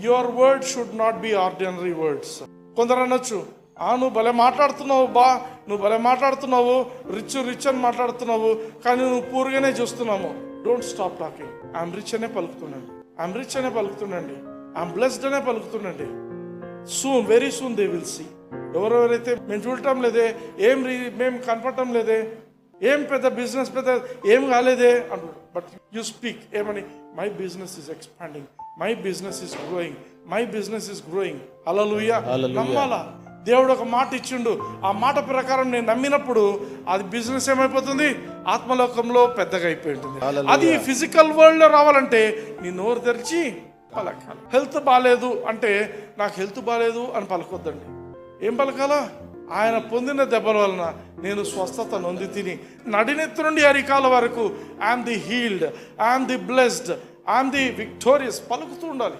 Your word should not be ordinary words. కొందరు అనొచ్చు, నువ్వు భలే మాట్లాడుతున్నావు నువ్వు భలే మాట్లాడుతున్నావు, రిచ్ అని మాట్లాడుతున్నావు, కానీ నువ్వు పూర్గానే చూస్తున్నాము. Don't stop talking. I'm rich అనే పలుకుతుండండి, ఐఎమ్ రిచ్ అనే పలుకుతుండండి, ఐఎమ్ బ్లెస్డ్ అనే పలుకుతుండండి. Soon, very soon they will see. ఎవరెవరైతే మేము చూడటం లేదే, మేము కనపడటం లేదే, ఏం పెద్ద బిజినెస్ పెద్ద ఏం కాలేదే అంటారు. బట్ యూ స్పీక్ ఏమని, my business is expanding, my business is growing, my business is growing. Hallelujah. నమ్మాలా? దేవుడు ఒక మాట ఇచ్చిండు, ఆ మాట ప్రకారం నేను నమ్మినప్పుడు అది బిజినెస్ ఏమైపోతుంది, ఆత్మలోకంలో పెద్దగా అయిపోయి ఉంటుంది. అది ఫిజికల్ వరల్డ్ లో రావాలంటే నీ నోరు తెరిచి పలకాలి. హెల్త్ బాగాలేదు అంటే నాకు హెల్త్ బాగాలేదు అని పలకొద్దండి. ఏం పలకాలా? ఆయన పొందిన దెబ్బల వలన నేను స్వస్థత నొంది తిని నడినెత్తు నుండి అరికాల వరకు I'm the healed, I'm the blessed, I'm the victorious పలుకుతూ ఉండాలి.